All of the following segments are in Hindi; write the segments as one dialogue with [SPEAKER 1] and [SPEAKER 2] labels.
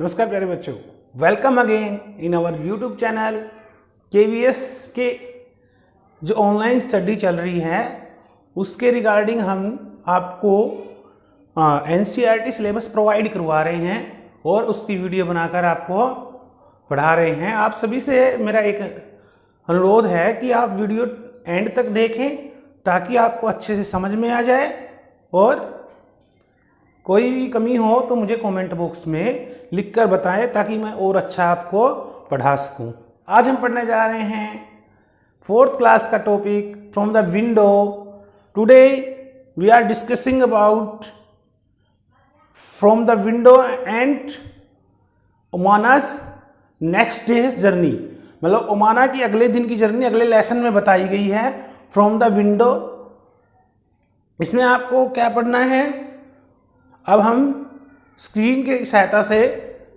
[SPEAKER 1] नमस्कार प्यारे बच्चों, welcome again in our YouTube channel KVS के जो ऑनलाइन स्टडी चल रही है उसके रिगार्डिंग हम आपको एनसीईआरटी सिलेबस प्रोवाइड करवा रहे हैं और उसकी वीडियो बनाकर आपको पढ़ा रहे हैं। आप सभी से मेरा एक अनुरोध है कि आप वीडियो एंड तक देखें ताकि आपको अच्छे से समझ में आ जाए और कोई भी कमी हो तो मुझे कमेंट बॉक्स में लिखकर बताएं ताकि मैं और अच्छा आपको पढ़ा सकूं। आज हम पढ़ने जा रहे हैं 4th क्लास का topic from the window. Today we are discussing about from the window and Omana's next day journey, मतलब ओमाना की अगले दिन की जर्नी अगले लेसन में बताई गई है फ्रॉम द विंडो। इसमें आपको क्या पढ़ना है, अब हम स्क्रीन की सहायता से,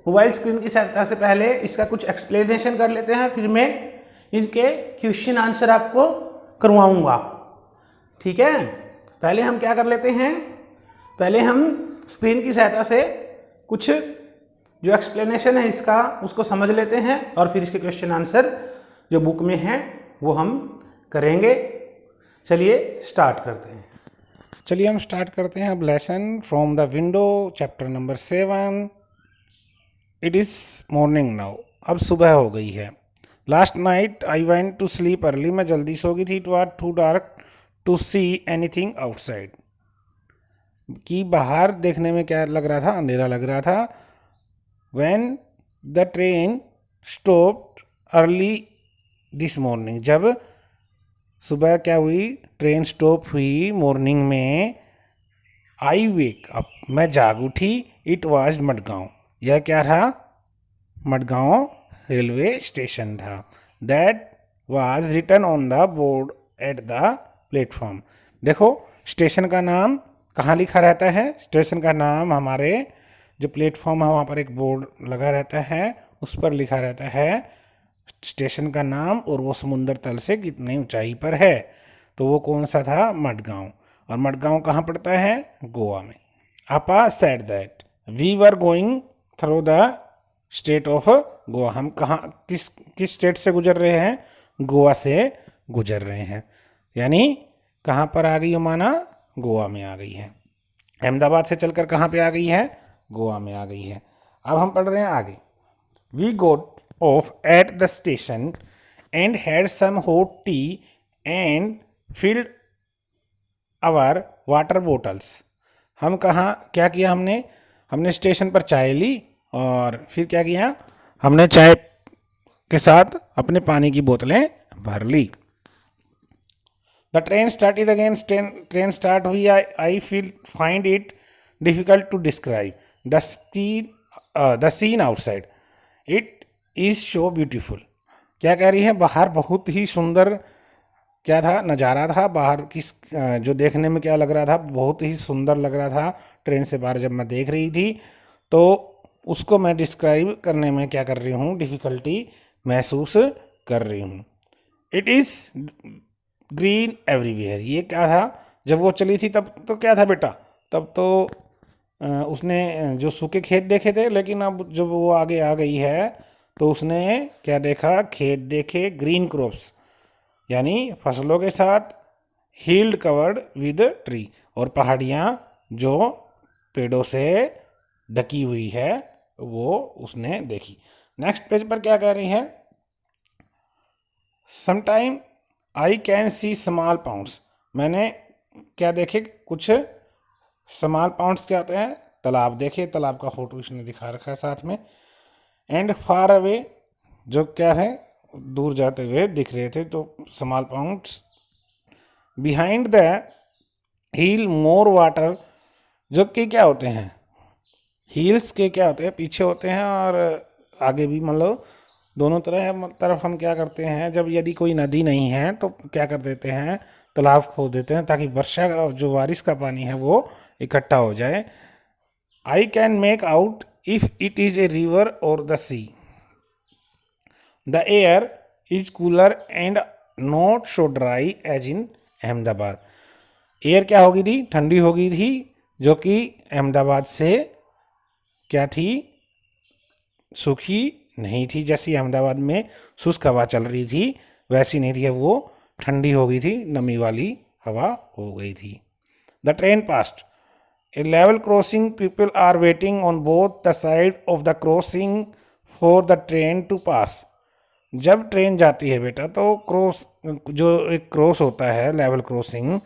[SPEAKER 1] मोबाइल स्क्रीन की सहायता से पहले इसका कुछ एक्सप्लेनेशन कर लेते हैं, फिर मैं इनके क्वेश्चन आंसर आपको करवाऊंगा। ठीक है, पहले हम क्या कर लेते हैं, पहले हम स्क्रीन की सहायता से कुछ जो एक्सप्लेनेशन है इसका उसको समझ लेते हैं और फिर इसके क्वेश्चन आंसर जो बुक में है वो हम करेंगे। चलिए स्टार्ट करते हैं।
[SPEAKER 2] चलिए हम स्टार्ट करते हैं अब lesson from the window chapter number 7। It is morning now, अब सुबह हो गई है। Last night I went to sleep early, मैं जल्दी सो गई थी। It was too dark to see anything outside, कि बाहर देखने में क्या लग रहा था, अंधेरा लग रहा था। When the train stopped early this morning, जब सुबह क्या हुई, ट्रेन स्टॉप हुई मॉर्निंग में। आई वेक अप, मैं जाग उठी। इट वाज मडगांव, यह क्या था, मडगांव रेलवे स्टेशन था। That was written on the board at the platform. देखो स्टेशन का नाम कहाँ लिखा रहता है, स्टेशन का नाम हमारे जो प्लेटफॉर्म है वहाँ पर एक बोर्ड लगा रहता है, उस पर लिखा रहता है स्टेशन का नाम और वो समुद्र तल से कितनी ऊंचाई पर है। तो वो कौन सा था, मडगांव। और मडगांव कहाँ पड़ता है, गोवा में। आपा said that we were going through the state of Goa, हम कहाँ किस स्टेट से गुजर रहे हैं, गोवा से गुजर रहे हैं। यानी कहाँ पर आ गई ओमाना, गोवा में आ गई है। अहमदाबाद से चलकर कहाँ पे आ गई है, गोवा में आ गई है। अब हम पढ़ रहे हैं आगे। We got off at the station and had some hot tea and filled our water bottles। हम कहाँ क्या किया, हमने स्टेशन पर चाय ली और फिर क्या किया, हमने चाय के साथ अपने पानी की बोतलें भर ली। The train started again, train start हुई। I find it difficult to describe the scene outside. It is so beautiful, क्या कह रही है, बाहर बहुत ही सुंदर क्या था, नज़ारा था बाहर किस जो देखने में क्या लग रहा था, बहुत ही सुंदर लग रहा था। ट्रेन से बाहर जब मैं देख रही थी तो उसको मैं डिस्क्राइब करने में क्या कर रही हूँ, डिफ़िकल्टी महसूस कर रही हूँ। इट इज़ ग्रीन एवरीवेयर, ये क्या था, जब वो चली थी तब तो क्या था बेटा, तब तो उसने जो सूखे खेत देखे थे, लेकिन अब जब वो आगे आ गई है तो उसने क्या देखा, खेत देखे, ग्रीन क्रॉप्स यानी फसलों के साथ, हील्ड कवर्ड विद ट्री और पहाड़ियाँ जो पेड़ों से ढकी हुई है वो उसने देखी। नेक्स्ट पेज पर क्या कह रही है, sometime I can C small pounds, मैंने क्या देखे, कुछ स्मॉल पाउंड्स क्या होते हैं, तालाब देखे, तालाब का फोटो इसने दिखा रखा है साथ में। एंड फार अवे, जो क्या है, दूर जाते हुए दिख रहे थे, तो small ponds. Behind the hill more water, जो कि क्या होते हैं, हील्स के क्या होते हैं, पीछे होते हैं और आगे भी, मतलब दोनों तरफ हम क्या करते हैं, जब यदि कोई नदी नहीं है तो क्या कर देते हैं, तालाब खोद देते हैं ताकि वर्षा का जो बारिश का पानी है वो इकट्ठा हो जाए। I can make out if it is a river or the sea. The air is cooler and not so dry as in Ahmedabad. Air क्या हो गई थी, ठंडी हो गई थी, जो कि अहमदाबाद से क्या थी, सूखी नहीं थी, जैसी अहमदाबाद में शुष्क हवा चल रही थी वैसी नहीं थी, अब वो ठंडी हो गई थी, नमी वाली हवा हो गई थी। The train past a level crossing, people are waiting on both the side of the crossing for the train to pass. जब ट्रेन जाती है बेटा तो क्रॉस, जो एक क्रॉस होता है लेवल क्रॉसिंग,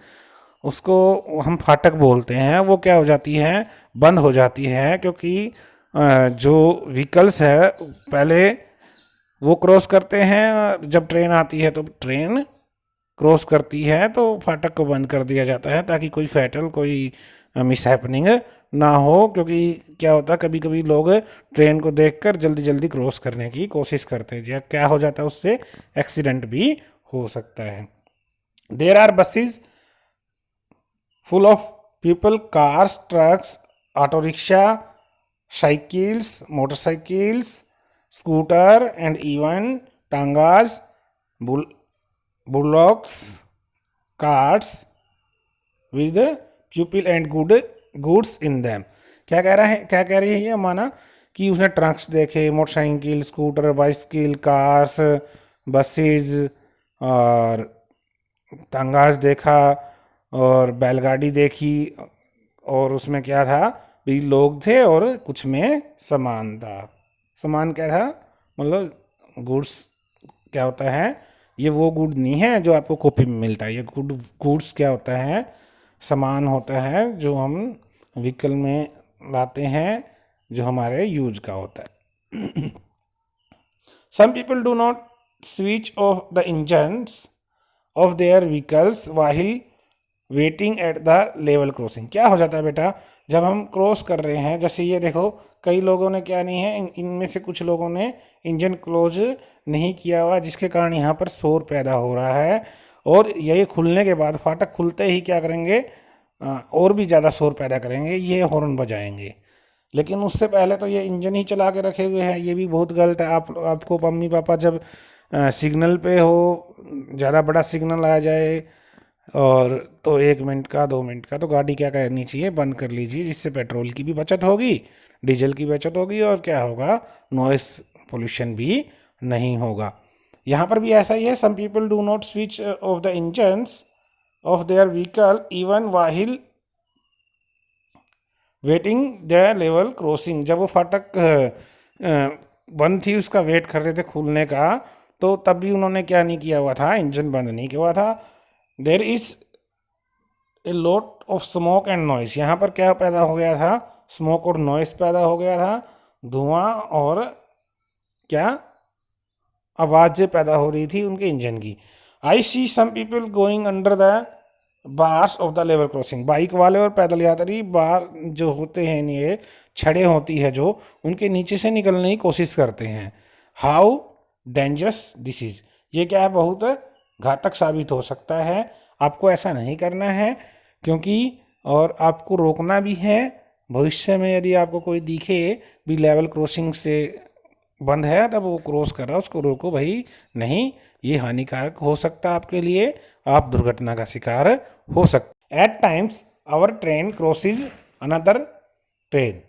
[SPEAKER 2] उसको हम फाटक बोलते हैं, वो क्या हो जाती है, बंद हो जाती है, क्योंकि जो व्हीकल्स है पहले वो क्रॉस करते हैं, जब ट्रेन आती है तो ट्रेन क्रॉस करती है तो फाटक को बंद कर दिया जाता है ताकि कोई फैटल, कोई मिस हैपनिंग ना हो। क्योंकि क्या होता है, कभी कभी लोग ट्रेन को देखकर जल्दी जल्दी क्रॉस करने की कोशिश करते हैं, या क्या हो जाता है, उससे एक्सीडेंट भी हो सकता है। There are buses full of people, cars, trucks, auto rickshaw, cycles, motorcycles, scooter, and even tangas, bullocks, carts with people and goods in them। क्या कह रहा है, क्या कह रही है ये माना कि उसने ट्रक्स देखे, motorcycle, scooter, bicycle, cars, buses और तंगास देखा और बैलगाड़ी देखी, और उसमें क्या था भी, लोग थे और कुछ में सामान था। सामान क्या था, मतलब गुड्स क्या होता है, ये वो गुड नहीं है जो आपको कॉपी में मिलता है, ये गुड्स क्या होता है, सामान होता है जो हम व्हीकल में लाते हैं, जो हमारे यूज का होता है। Some people do not switch off the engines of their vehicles while waiting at the level crossing. क्या हो जाता है बेटा, जब हम क्रॉस कर रहे हैं, जैसे ये देखो, कई लोगों ने क्या नहीं है, इनमें से कुछ लोगों ने इंजन क्लोज नहीं किया हुआ, जिसके कारण यहाँ पर शोर पैदा हो रहा है, और ये खुलने के बाद, फाटक खुलते ही क्या करेंगे, और भी ज़्यादा शोर पैदा करेंगे, ये हॉर्न बजाएंगे। लेकिन उससे पहले तो ये इंजन ही चला के रखे हुए हैं, ये भी बहुत गलत है। आपको मम्मी पापा जब सिग्नल पे हो, ज़्यादा बड़ा सिग्नल आ जाए और तो 1 मिनट का 2 मिनट का, तो गाड़ी क्या करनी चाहिए, बंद कर लीजिए, जिससे पेट्रोल की भी बचत होगी, डीजल की बचत होगी, और क्या होगा, नॉइस पोल्यूशन भी नहीं होगा। यहाँ पर भी ऐसा ही है। Some people do not switch off the engines of their vehicle even while waiting the level crossing. जब वो फाटक बंद थी, उसका वेट कर रहे थे खुलने का, तो तब भी उन्होंने क्या नहीं किया हुआ था, इंजन बंद नहीं किया हुआ था। There is a lot of smoke and noise. यहाँ पर क्या पैदा हो गया था, स्मोक और नॉइस पैदा हो गया था, धुआं और क्या आवाज़ें पैदा हो रही थी उनके इंजन की। I see some people going under the bars of the level crossing. Bike वाले और पैदल यात्री बार जो होते हैं, ये छड़ें होती है जो, उनके नीचे से निकलने की कोशिश करते हैं। How dangerous this is. ये क्या है, बहुत घातक साबित हो सकता है। आपको ऐसा नहीं करना है, क्योंकि और आपको रोकना भी है। भविष्य में यदि आपको कोई दिखे भी लेवल क्रॉसिंग से बंद है, तब वो क्रॉस कर रहा है, उसको रोको भाई, नहीं, ये हानिकारक हो सकता है आपके लिए, आप दुर्घटना का शिकार हो सकते। At times our train crosses another train.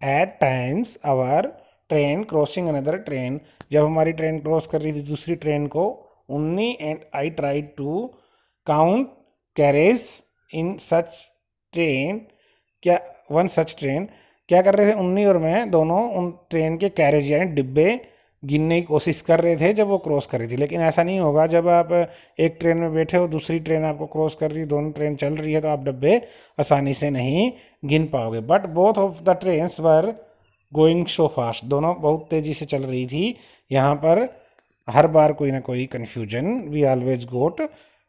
[SPEAKER 2] At times our train crossing another train. जब हमारी ट्रेन क्रॉस कर रही थी दूसरी ट्रेन को, Unni and I tried to count carriage in such train. क्या वन सच ट्रेन, क्या कर रहे थे, उन्नी और मैं दोनों उन ट्रेन के कैरेज यानी डिब्बे गिनने की कोशिश कर रहे थे जब वो क्रॉस कर रही थी। लेकिन ऐसा नहीं होगा, जब आप एक ट्रेन में बैठे हो, दूसरी ट्रेन आपको क्रॉस कर रही है, दोनों ट्रेन चल रही है, तो आप डब्बे आसानी से नहीं गिन पाओगे। But both of the trains were going so fast. दोनों बहुत तेज़ी से चल रही थी। यहाँ पर हर बार कोई ना कोई confusion, we always got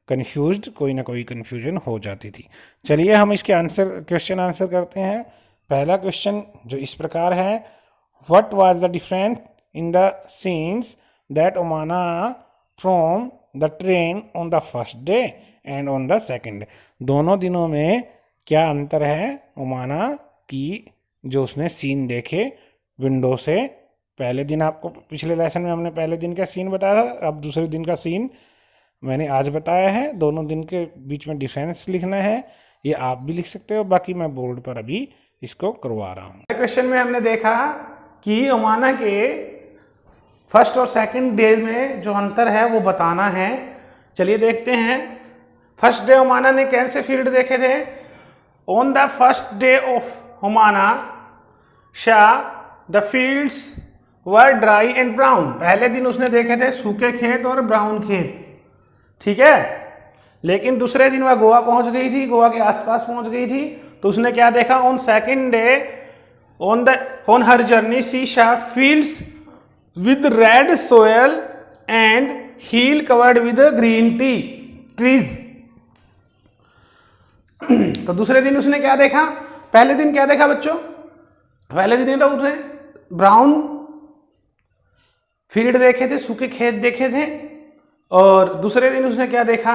[SPEAKER 2] confused, कोई ना कोई कन्फ्यूजन हो जाती थी। चलिए हम इसके क्वेश्चन आंसर करते हैं। पहला क्वेश्चन जो इस प्रकार है, what was the difference in the scenes that Omana from the train on the first day and on the second day. दोनों दिनों में क्या अंतर है ओमाना की, जो उसने सीन देखे विंडो से। पहले दिन आपको पिछले लेसन में हमने पहले दिन का सीन बताया था, अब दूसरे दिन का सीन मैंने आज बताया है। दोनों दिन के बीच में डिफरेंस लिखना है, ये आप भी लिख सकते हो, बाकी मैं बोर्ड पर अभी इसको करवा रहा हूँ।
[SPEAKER 1] क्वेश्चन में हमने देखा कि ओमाना के फर्स्ट और सेकंड डे में जो अंतर है वो बताना है। चलिए देखते हैं। फर्स्ट डे ओमाना ने कैसे फील्ड देखे थे? On the first day of Omana the fields were dry and brown. पहले दिन उसने देखे थे सूखे खेत और ब्राउन खेत, ठीक है। लेकिन दूसरे दिन वह गोवा पहुंच गई थी, गोवा के आसपास पहुंच गई थी, तो उसने क्या देखा? On second day on her journey she saw fields with red soil and hill covered with green trees. तो दूसरे दिन उसने क्या देखा? पहले दिन क्या देखा बच्चों? पहले दिन तो उसने ब्राउन फील्ड देखे थे, सूखे खेत देखे थे। और दूसरे दिन उसने क्या देखा?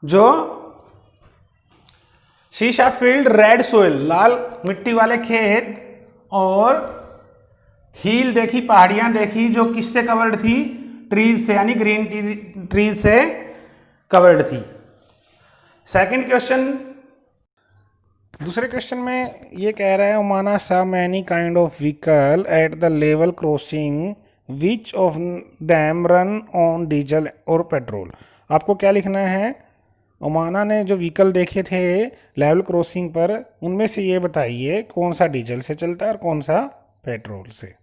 [SPEAKER 1] जो शीशा फील्ड रेड सोइल, लाल मिट्टी वाले खेत, और हील देखी, पहाड़ियां देखी जो किससे कवर्ड थी? ट्रीज से, यानी ग्रीन ट्रीज से कवर्ड थी। सेकंड क्वेश्चन,
[SPEAKER 2] दूसरे क्वेश्चन में ये कह रहा है ओमाना सा many kind of vehicle eight the level crossing which of them run on diesel और पेट्रोल। आपको क्या लिखना है? ओमाना ने जो व्हीकल देखे थे लेवल क्रॉसिंग पर, उनमें से ये बताइए कौन सा डीजल से चलता है और कौन सा पेट्रोल से।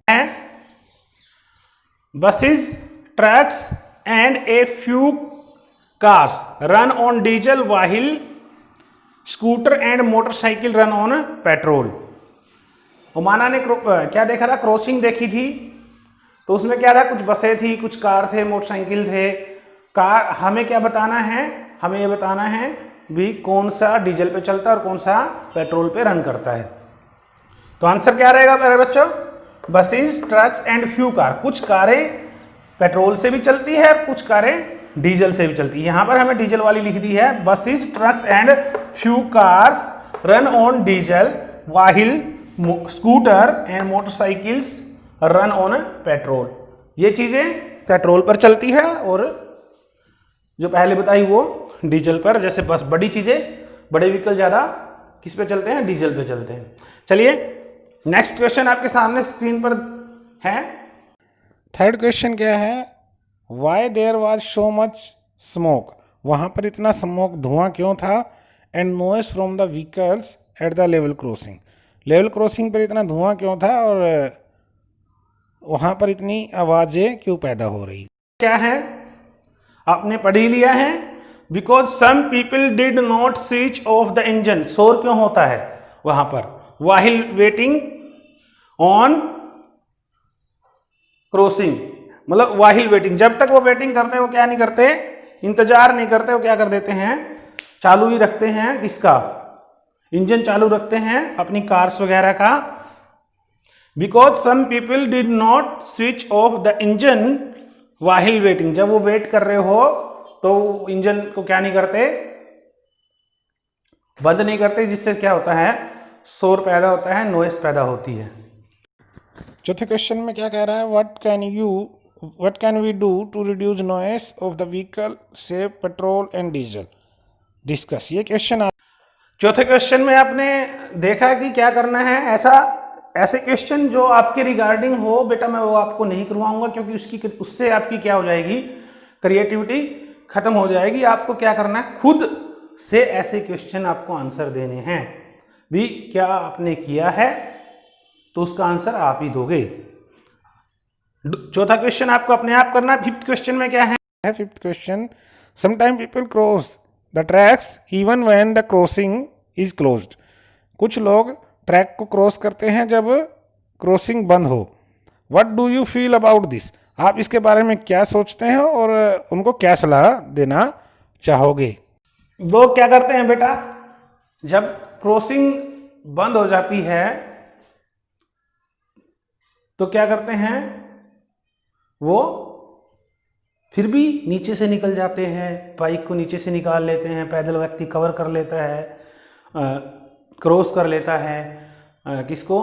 [SPEAKER 1] Buses, trucks and a few cars run on diesel while scooter and motorcycle run on petrol. Omana ने क्या देखा था? क्रॉसिंग देखी थी। तो उसमें क्या था? कुछ बसें थी, कुछ कार थे, मोटरसाइकिल थे। कार, हमें क्या बताना है? हमें ये बताना है भी कौन सा डीजल पे चलता है और कौन सा पेट्रोल पे रन करता है। तो आंसर क्या रहेगा मेरे बच्चों? Buses, trucks and few car. कुछ कारें पेट्रोल से भी चलती है, कुछ कारें डीजल से भी चलती है। यहां पर हमें डीजल वाली लिख दी है। Buses, trucks and few cars run on diesel while scooter and motorcycles run on petrol. ये चीजें पेट्रोल पर चलती है और जो पहले बताई वो डीजल पर। जैसे बस, बड़ी चीजें, बड़े व्हीकल ज्यादा किस पे चलते हैं? डीजल पे चलते हैं। चलिए नेक्स्ट क्वेश्चन आपके सामने स्क्रीन पर है।
[SPEAKER 2] थर्ड क्वेश्चन क्या है? Why there was so much smoke. वहाँ पर इतना स्मोक, धुआं क्यों था? And noise from the vehicles at the level crossing. Level crossing पर इतना धुआं क्यों था और वहाँ पर इतनी आवाज़ें क्यों पैदा हो रही?
[SPEAKER 1] क्या है? आपने पढ़ ही लिया है। Because some people did not switch off the engine. शोर क्यों होता है वहां पर? वाहिल वेटिंग ऑन क्रॉसिंग, मतलब वाहिल वेटिंग, जब तक वो वेटिंग करते हैं वो क्या नहीं करते? इंतजार नहीं करते। वो क्या कर देते हैं? चालू ही रखते हैं। किसका? इंजन चालू रखते हैं अपनी कार्स वगैरह का। Because some people did not switch off the engine while waiting. जब वो वेट कर रहे हो तो इंजन को क्या नहीं करते? बंद नहीं करते, जिससे क्या होता है? शोर पैदा होता है, नॉइस पैदा होती है।
[SPEAKER 2] चौथे क्वेश्चन में क्या कह रहा है? What can we do to reduce noise of the vehicle save petrol and diesel. Discuss. ये क्वेश्चन
[SPEAKER 1] चौथे क्वेश्चन में आपने देखा कि क्या करना है। ऐसे क्वेश्चन जो आपके रिगार्डिंग हो बेटा, मैं वो आपको नहीं करवाऊंगा, क्योंकि उससे आपकी क्या हो जाएगी? क्रिएटिविटी खत्म हो जाएगी। आपको क्या करना है? खुद से ऐसे क्वेश्चन आपको आंसर देने हैं। भी क्या आपने किया है तो उसका आंसर आप ही दोगे। चौथा क्वेश्चन आपको अपने आप करना है। फिफ्थ क्वेश्चन में क्या है?
[SPEAKER 2] Fifth question, sometime people cross the tracks even when the crossing is closed. कुछ लोग ट्रैक को क्रॉस करते हैं जब क्रॉसिंग बंद हो। What do you feel about this. आप इसके बारे में क्या सोचते हैं और उनको क्या सलाह देना चाहोगे?
[SPEAKER 1] लोग क्या करते हैं बेटा, जब क्रॉसिंग बंद हो जाती है तो क्या करते हैं? वो फिर भी नीचे से निकल जाते हैं, बाइक को नीचे से निकाल लेते हैं, पैदल व्यक्ति कवर कर लेता है, क्रॉस कर लेता है किसको?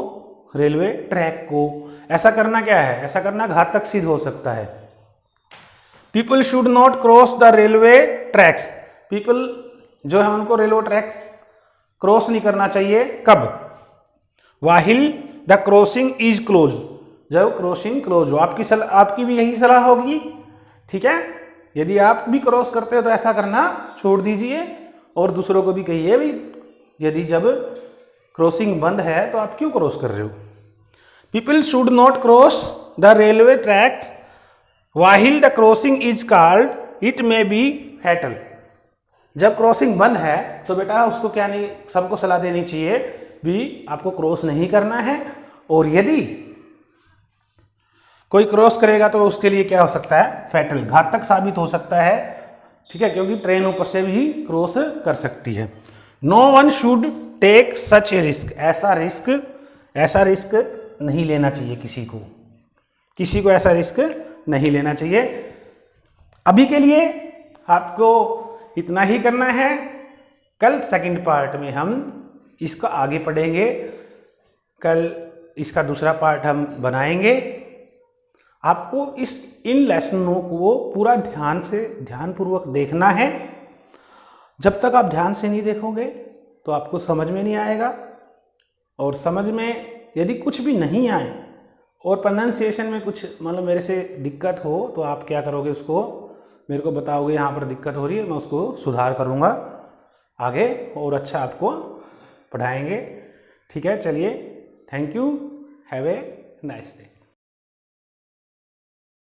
[SPEAKER 1] रेलवे ट्रैक को। ऐसा करना क्या है? ऐसा करना घातक सिद्ध हो सकता है। People should not cross the railway tracks. People जो है उनको रेलवे ट्रैक्स क्रॉस नहीं करना चाहिए। कब? वाहिल द क्रॉसिंग इज क्लोज, जब क्रॉसिंग क्लोज हो। आपकी भी यही सलाह होगी, ठीक है। यदि आप भी क्रॉस करते हो तो ऐसा करना छोड़ दीजिए और दूसरों को भी कहिए भी यदि जब क्रॉसिंग बंद है तो आप क्यों क्रॉस कर रहे हो। People should not cross the railway tracks while the crossing is called, it may be fatal. जब क्रॉसिंग बंद है तो बेटा उसको क्या नहीं, सबको सलाह देनी चाहिए भी आपको क्रॉस नहीं करना है, और यदि कोई क्रॉस करेगा तो उसके लिए क्या हो सकता है, फैटल, घातक साबित हो सकता है, ठीक है, क्योंकि ट्रेन ऊपर से भी क्रॉस कर सकती है। No one should take such a risk, ऐसा रिस्क नहीं लेना चाहिए किसी को ऐसा रिस्क नहीं लेना चाहिए। अभी के लिए आपको इतना ही करना है। कल सेकंड पार्ट में हम इसका आगे पढ़ेंगे, कल इसका दूसरा पार्ट हम बनाएंगे। आपको इन लेसनों को पूरा ध्यानपूर्वक देखना है। जब तक आप ध्यान से नहीं देखोगे तो आपको समझ में नहीं आएगा, और समझ में यदि कुछ भी नहीं आए और प्रोनाउंसिएशन में कुछ मतलब मेरे से दिक्कत हो तो आप क्या करोगे, उसको मेरे को बताओगे यहाँ पर दिक्कत हो रही है, मैं उसको सुधार करूँगा आगे और अच्छा आपको पढ़ाएंगे, ठीक है। चलिए, thank you, have a nice day.